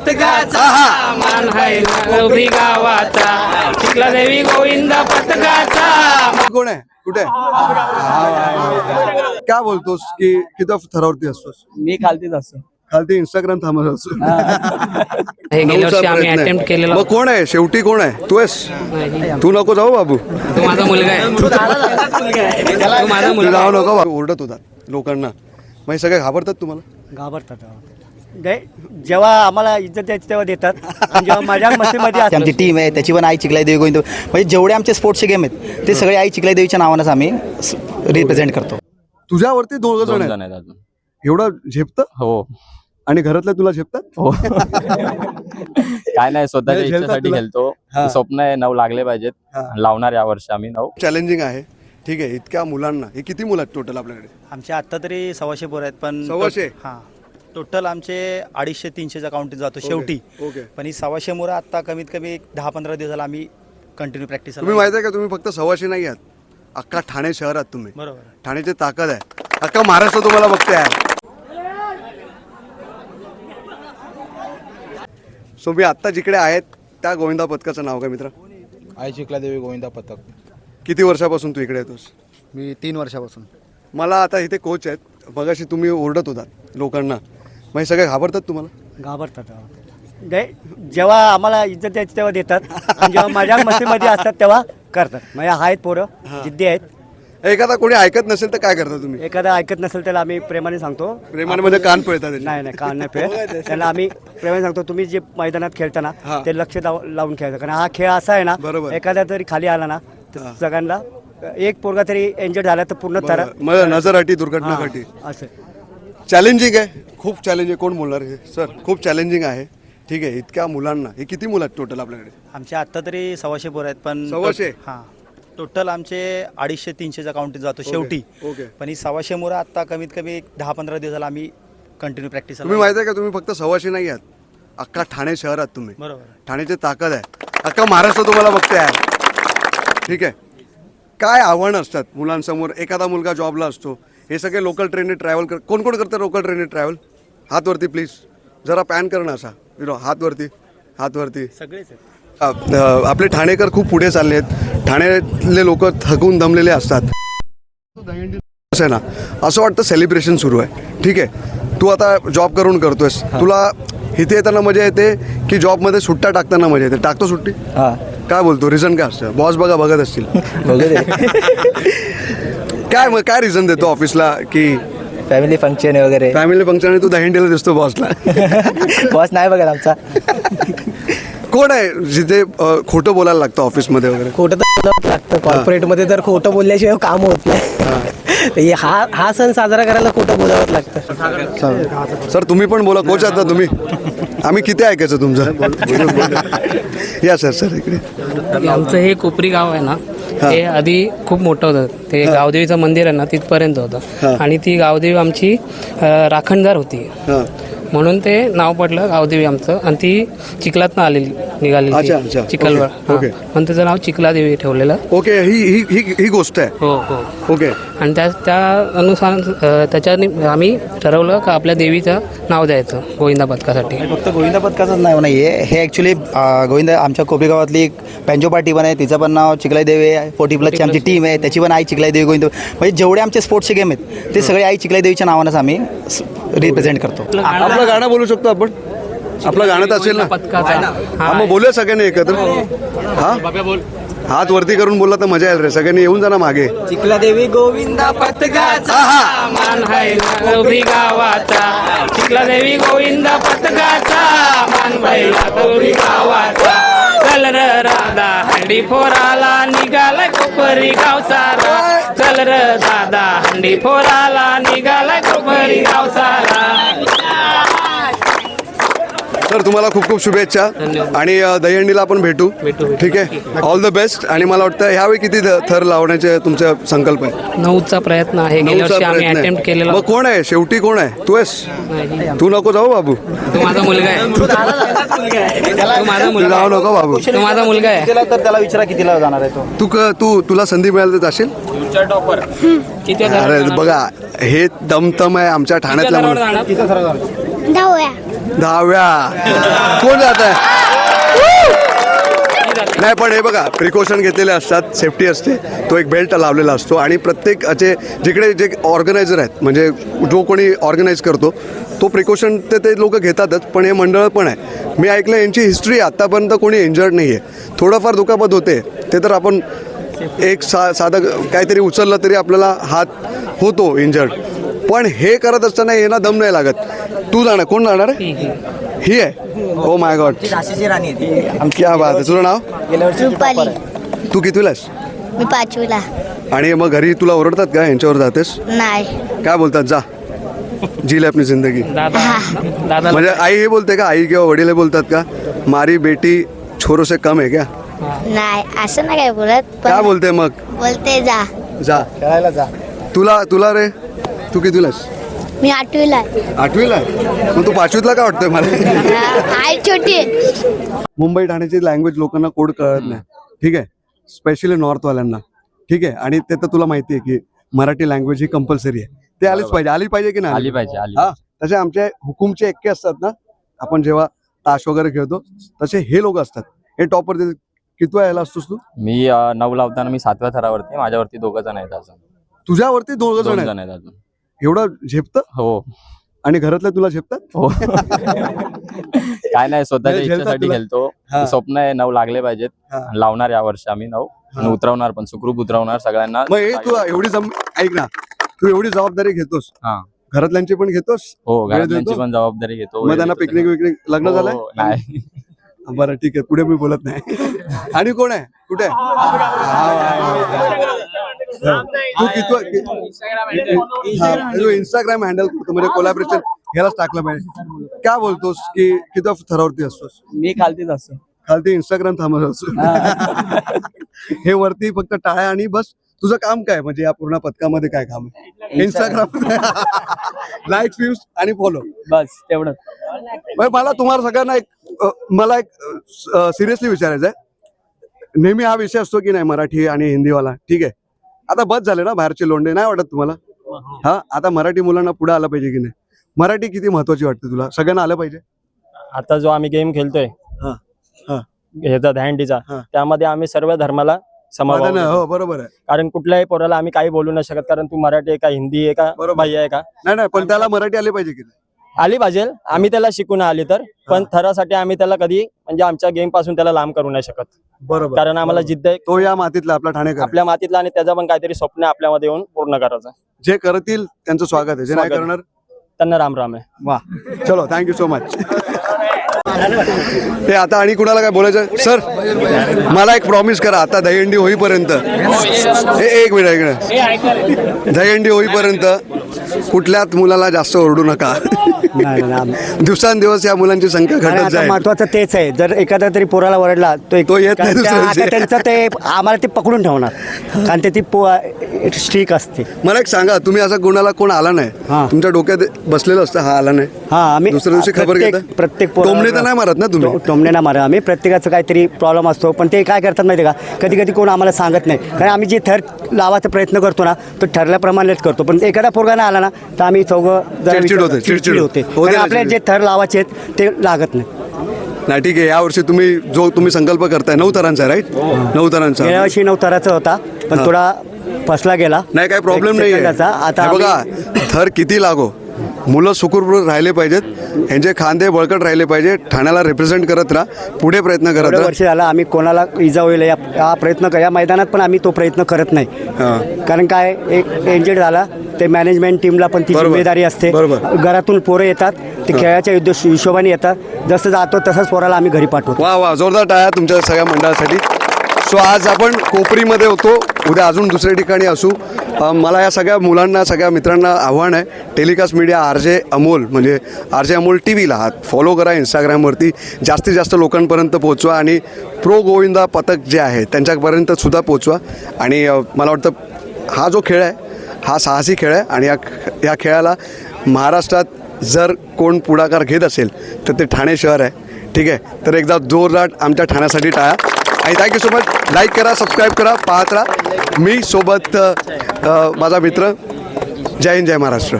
पथकाचा मान आहे गौरी गावाचा चिखला देवी गोविंद पथकाचा. कोण आहे कुठे काय बोलतोस की किती थरावरती असतोस? मी खालतीच असतो. खालती इंस्टाग्राम थांबत असतो. हे गेल्या वर्षी आम्ही प्रयत्न आहे. अटेम्प्ट केलेला मग कोण आहे शेवटी? कोण आहे? तू आहेस? तू नको जाऊ बाबू, तो माझा मुलगा आहे. तो माझा तू मुलगा जाऊ नको बाबू. ओरडत होता लोकांना, मग हे सगळे घाबरतात तुम्हाला? घाबरतात. जेव्हा आम्हाला इज्जत द्यायची तेव्हा देतात आणि जेव्हा माझ्या मस्तीमध्ये असतात. आमची टीम आहे त्याची पण आई चिखलाई देवी गोविंद, म्हणजे जेवढे आमचे स्पोर्ट्सचे गेम आहेत ते सगळे आई चिखलाई देवीच्या नावानंच आम्ही रिप्रेझेंट करतो. तुझ्यावरती दोघ जण आहेत. आहेत अजून. एवढं झेपतं? हो आणि घरातल्या तुला झेपतात? हो काय नाही, स्वतःच्या नाही, झेलतात इच्छेसाठी तुला? खेळतो. हा. स्वप्न आहे 9 लागले पाहिजेत. हा. लावणार या वर्षी आम्ही 9. चॅलेंजिंग आहे. ठीक आहे, इतक्या मुलांना, हे किती मुलं आहेत टोटल आपल्याकडे? आमचे आत्ता तरी 100 पोरं आहेत, पण 100? हां टोटल आमचे 250-300चा काउंट जातो शेवटी. ओके. पण ही 100 मुलं आत्ता कमीत कमी 10-15 दिवसाला आम्ही कंटिन्यू प्रॅक्टिस. तुम्ही माहिती आहे का, तुम्ही फक्त 100 नाही आहात, अख्खा ठाणे शहरात तुम्ही. बरोबर. ठाण्याची ताकद आहे, अख्खा महाराष्ट्र तुम्हाला बघते आहे. सो मी आत्ता जिकडे आहेत त्या गोविंदा पथकाचं नाव काय मित्र? आई चिखला देवी गोविंदा पथक. किती वर्षापासून तू इकडे येतोस? मी 3 वर्षापासून. मला आता इथे कोच आहेत. बघाशी तुम्ही ओरडत होतात लोकांना, मग हे सगळे घाबरतात तुम्हाला? घाबरतात. जेव्हा आम्हाला इज्जत द्यायची तेव्हा देतात आणि जेव्हा माझ्या मस्तीमध्ये असतात तेव्हा करतात. म्हणजे आहेत पोरं जिद्दी आहेत. एखादा कोणी ऐकत नसेल तर काय करता तुम्ही? एखादा ऐकत नसेल त्याला आम्ही प्रेमाने सांगतो. प्रेमाने म्हणजे कान पळतात त्याचे? नाही कान नाही पेट. त्याला आम्ही प्रेमाने सांगतो, तुम्ही जे मैदानात खेळताना हा. ते लक्ष लावून खेळायचं. कारण हा खेळ असा आहे ना, बरोबर. एखादा तरी खाली आला ना तर सगळ्यांना एक पोरगा तरी इंजर्ड झाला तर पूर्ण तर मग नजर अटी, दुर्घटना घटी. असं. चॅलेंजिंग आहे, खूप चॅलेंजिंग. कोण बोलणार हे? सर खूप चॅलेंजिंग आहे. ठीक आहे, इतक्या मुलांना, हे किती मुलं आहेत टोटल आपल्याकडे? आमचे आत्ता तरी 100 पोरं आहेत, पण 100? हां टोटल आमचे 250-300चा काउंट जातो शेवटी. ओके. पण ही 100 मुलं आत्ता कमीत कमी 10-15 दिवसाला आम्ही कंटिन्यू प्रॅक्टिस. तुम्ही माहिती आहे का, तुम्ही फक्त 100 नाही आहात, अख्खा ठाणे शहरात तुम्ही. बरोबर. ठाण्याची ताकद आहे, अख्खा महाराष्ट्र तुम्हाला बघते आहे. ठीक आहे, काय आव्हानं असतात मुलांसमोर? एखादा मुलगा जॉबला असतो, हे सगळे लोकल ट्रेनने ट्रॅव्हल कर. कोण कोण करतं लोकल ट्रेनने ट्रॅव्हल? हात वरती प्लीज, जरा पॅन करणं असा, हात वरती, हात वरती. सगळेच आहेत. आपले ठाणेकर खूप पुढे चालले आहेत. ठाण्यातले लोक थकून दमलेले असतात. असं आहे ना, असं वाटतं सेलिब्रेशन सुरू आहे. ठीक आहे, तू आता जॉब करून करतोयस, तुला इथे येताना मजा येते की जॉबमध्ये सुट्ट्या टाकताना मजा येते? टाकतो सुट्टी? हां काय बोलतो? रिझन काय असतं? बॉस बघत असतील काय? मग काय रिझन देतो ऑफिसला की फॅमिली फंक्शन वगैरे? फॅमिली फंक्शन आहे, तू दहीहंडीला दिसतो बॉसला. बॉस नाही बघत आमचा. कोण आहे जिथे खोटं बोलायला लागतं ऑफिसमध्ये वगैरे? खोटं तर बोलावंच लागतं. कॉर्पोरेटमध्ये तर खोटं बोलल्याशिवाय काम होत नाही. हा सण साजरा करायला खोटं बोलावंच लागतं. सर तुम्ही पण बोला, कोच आता तुम्ही. आम्ही किती ऐकायचं तुमचं? या सर इकडे. आमचं हे कोपरी गाव आहे ना, हे आधी खूप मोठं होतं. ते गावदेवीचं मंदिर आहे ना, तिथपर्यंत होतं. आणि ती गावदेवी आमची राखणदार होती, हां. म्हणून ते नाव पडलं गावदेवी आमचं. आणि ती चिखलातनं निघालेली अच्छा. चिखलवर. ओके. म्हणून त्याचं नाव चिखला देवी ठेवलेलं. ओके, ही गोष्ट आहे. हो. ओके. आणि त्या अनुसार त्याच्याने आम्ही ठरवलं का आपल्या देवीचं नाव द्यायचं गोविंदा पथकासाठी. फक्त गोविंदा पथकाचंच नाव नाही आहे हे, ॲक्च्युली गोविंदा आमच्या कोपरी गावातली एक पॅन्जोपा टीम आहे, तिचं पण नाव चिखलाई देवी आहे. 40+ आमची टीम आहे त्याची पण आई चिखलाई देवी गोविंद, म्हणजे जेवढे आमचे स्पोर्ट्सचे गेम आहेत ते सगळे आई चिखलाई देवीच्या नावानंच आम्ही रिप्रेझेंट करतो. आपलं गाणं बोलू शकतो आपण? आपलं गाणं तर असेल ना? पथकाचा हा, मग बोलूया सगळ्यांनी एकत्र. हा, हात वरती करून बोलला तर मजा येईल रे. सगळ्यांनी येऊन जा ना मागे. चिखला देवी गोविंदा पथकाचा मान आहे गौरी गावाचा चिखला देवी गोविंद पथकाचा मान बैला गौरी गावाचा. चल र राधा हंडी फोराला निघाला कोपरी गाव सारा. चल र दादा हंडी फोराला निघाला कोपरी गाव सारा. तर तुम्हाला खूप खूप शुभेच्छा. आणि दहीहंडीला आपण भेटू. ठीक आहे, ऑल द बेस्ट. आणि मला वाटतं ह्यावेळी किती थर लावण्याचे तुमचा संकल्प आहे? 9चा प्रयत्न आहे. गेल्या वर्षी आम्ही अटेम्प्ट केलेला. मग कोण आहे शेवटी? कोण आहे? तू आहेस? तू नको जाऊ बाबू, तो माझा मुलगा आहे. तो माझा मुलगा जाऊ नको बाबू. तो माझा मुलगा आहे. तर त्याला विचारा कितीला जाणार आहे तो. तुला संधी मिळाली तर जाशील? किती अरे बघा, हे दमतम आहे आमच्या ठाण्यातल्या मुलं. दहाव्या. 10व्या कोण जात आहे? नाही पण हे बघा प्रिकॉशन घेतलेले असतात, सेफ्टी असते, तो एक बेल्ट लावलेला असतो आणि प्रत्येकाचे जिकडे जे ऑर्गनायझर आहेत म्हणजे जो कोणी ऑर्गनाईज करतो तो प्रिकॉशन ते लोक घेतातच. पण हे मंडळ पण आहे. मी ऐकलं यांची हिस्ट्री आत्तापर्यंत कोणी इंजर्ड नाही आहे. थोडंफार दुखापत होते ते तर आपण एक साधं काहीतरी उचललं तरी आपल्याला हात होतो इंजर्ड. पण हे करत असताना यांना दम नाही लागत. तू जाणार, कोण जाणार आहे? ही आहे. ओ माय गॉड, क्या बात आहे. तुझं नाव? रुपाली. तू कितवीला आहेस? मी 5वीला. आणि मग घरी तुला ओरडतात का यांच्यावर जातेस? नाही. काय बोलतात? जा जी ले अपनी जिंदगी. दादा म्हणजे आई हे बोलते का? आई किंवा वडील हे बोलतात का मारी बेटी छोरो से कम आहे क्या? नाही असं नाही काय बोलत. काय बोलते मग? बोलते जा. जा खेळायला जा. तुला रे, तू कितवीला आहेस? मी 8वीला आहे. 8वीला आहे? मग तू 5वीतला काय वाटतंय मला? आई छोटी आहे. मुंबई ठाण्याची लँग्वेज लोकांना कोड कळत नाही, ठीक आहे, स्पेशली नॉर्थवाल्यांना, ठीक आहे. आणि ते तर तुला माहिती आहे की मराठी लँग्वेज ही कंपल्सरी आहे. ते आलीच पाहिजे. आली पाहिजे की नाही? आली पाहिजे, आली हा, तसे आमचे हुकुमचे एक्के असतात ना, आपण जेव्हा ताश वगैरे खेळतो तसे हे लोक असतात. हे टॉपर. कितव्या यायला असतोस तू? मी 9 लावताना मी 7व्या थरावरती, माझ्यावरती 2 जण आहेत अजून. तुझ्यावरती 2 2 जण जण आहेत? आहेत अजून. एवढं झेपतं? हो आणि घरातले तुला झेपतात? हो. काय नाही, स्वतःच्या नाही, झेलतात इच्छेसाठी तुला. खेळतो. हा. स्वप्न आहे 9 लागले पाहिजेत. हा. लावणार या वर्षी आम्ही 9 आणि उतरवणार पण, सुखरूप उतरवणार सगळ्यांना. मग हे तू एवढी ऐक ना, तू एवढी जबाबदारी घेतोस, हा. घरातल्यांची पण घेतोस? हो, वेळ घरातल्यांची देतो? पण जबाबदारी घेतो. मग त्यांना पिकनिक विकनिक लग्न हो, झालंय? नाही. बरं ठीक आहे, पुढे मी बोलत नाही. आणि कोण आहे? कुठे आहे? तू तू इंस्टाग्राम हँडल करतो म्हणजे कोलॅबरेशन ह्यालाच टाकलं पाहिजे. काय बोलतोस की किती थरावरती असतोस? मी खालतीच असतो. खालती इंस्टाग्राम थांबत असतो. हे वरती फक्त टाळ्या आणि बस. तुझं काम काय म्हणजे या पूर्ण पथकामध्ये काय काम आहे? इंस्टाग्राम लाईक्स, व्ह्यूज आणि फॉलो, बस तेवढंच. मला तुम्हाला सगळ्यांना मला एक सिरियसली विचारायचं आहे. नेहमी हा विषय असतो की नाही मराठी आणि हिंदीवाला, ठीक आहे, आता बस झाले ना बाहेरचे लोंढे, नाही वाटत तुम्हाला? हा, आता मराठी मुलांना पुढे आलं पाहिजे की नाही? मराठी किती महत्वाची वाटते तुला? सगळ्यांना आलं पाहिजे? आता जो आम्ही गेम खेळतोय हा हा ह्याचा दहीहंडीचा, हा. त्यामध्ये आम्ही सर्व धर्माला समावेश माझं ना, करतो. हो बरोबर आहे. कारण कुठल्याही पोराला आम्ही काही बोलू नाही शकत, कारण तू मराठी आहे का, हिंदी आहे का, बरोबर. बाह्य आहे का. नाही पण त्याला मराठी आली पाहिजे की नाही? आली पाहिजे. आम्ही त्याला शिकून आली तर, पण थरासाठी आम्ही त्याला कधी म्हणजे आमच्या गेम पासून त्याला लांब करू नाही शकत. बरोबर. कारण आम्हाला जिद्द आहे तो या मातीतला आपला ठाणेकर, आपल्या मातीतला, आणि त्याचा पण काहीतरी स्वप्न आहे आपल्यामध्ये येऊन पूर्ण करायचं. जे करतील त्यांचं स्वागत आहे, जे नाही स्वागत. करणार त्यांना राम राम आहे. वा. चलो, थँक्यू सो मच. हे आता आणि कुणाला काय बोलायचं? सर मला एक प्रॉमिस करा, आता दहीहंडी होईपर्यंत, एक मिनिट, दहीहंडी होईपर्यंत कुठल्याच मुलाला जास्त ओरडू नका. दिवसांदिवस या मुलांची संख्या घटत जाईल. महत्वाचं तेच आहे. जर एखादा तरी पोराला ओरडला तो येत नाही दुसऱ्या दिवशी. त्यांचं ते आम्हाला ते पकडून ठेवणार, कारण ते ती स्ट्रीक असते. मला एक सांगा, तुम्ही असा कुणाला कोण आला नाही, हा. तुमच्या डोक्यात बसलेलं असतं हा आला नाही, हा, आम्ही दुसऱ्या दिवशी खबर घेता? प्रत्येक टोमणे तर नाही मारत ना तुम्ही? टोमणे नाही मारत आम्ही. प्रत्येकाचं काहीतरी प्रॉब्लेम असतो, पण ते काय करतात माहिती का, कधी कधी कोण आम्हाला सांगत नाही. कारण आम्ही जे थर लावायचा प्रयत्न करतो ना, तो ठरल्याप्रमाणेच करतो. पण एखादा पोरगा नाही आला ना, तर आम्ही चौघं जरा चिडचिड होते, चिडचिड होते. होते कारण ना आपले जे थर लावायचे आहेत ते लागत नाही. नाही ठीक आहे. यावर्षी तुम्ही संकल्प करताय 9 थरांचा, राईट? 9 थरांचा. गेल्या वर्षी 9 थराचा होता, पण थोडा फसला गेला. नाही, काही प्रॉब्लेम एक नाही सेकंदाचा. आता आहे. बघा, थर किती लागो, मुलं सुखरूप राहिले पाहिजेत, यांचे खांदे बळकट राहिले पाहिजे, ठाण्याला रिप्रेझेंट करत राहा, पुढे प्रयत्न करत एवढं राहा. वर्ष झाला आम्ही कोणाला इजा होईल या प्रयत्न या मैदानात पण आम्ही तो प्रयत्न करत नाही. कारण काय, एक एंजेड झाला ते मॅनेजमेंट टीमला पण ती बरोबर. जिम्मेदारी असते. बरोबर. घरातून पोरं येतात, ते खेळाच्या हिशोबाने येतात, जसं जातो तसंच पोराला आम्ही घरी पाठवतो. वा वा, जोरदार टाळ्या तुमच्या सगळ्या मंडळासाठी. सो आज आपण कोपरीमध्ये होतो, उद्या अजून दुसऱ्या ठिकाणी असू. मला या सगळ्या मुलांना, सगळ्या मित्रांना आव्हान आहे, टेलिकास्ट मीडिया RJ अमोल म्हणजे RJ अमोल TVला फॉलो करा इंस्टाग्रामवरती, जास्तीत जास्त लोकांपर्यंत पोहोचवा आणि प्रो गोविंदा पथक जे आहे त्यांच्यापर्यंत सुद्धा पोहोचवा. आणि मला वाटतं हा जो खेळ आहे हा साहसी खेळ आहे, आणि या खेळाला महाराष्ट्रात जर कोण पुढाकार घेत असेल तर ते ठाणे शहर आहे, ठीक आहे. तर एकदा जोरदार आमच्या ठाण्यासाठी टाळा. आणि थँक्यू सो मच. लाईक करा, सबस्क्राईब करा, पाहत राहा. मी सोबत माझा मित्र. जय हिंद, जय महाराष्ट्र.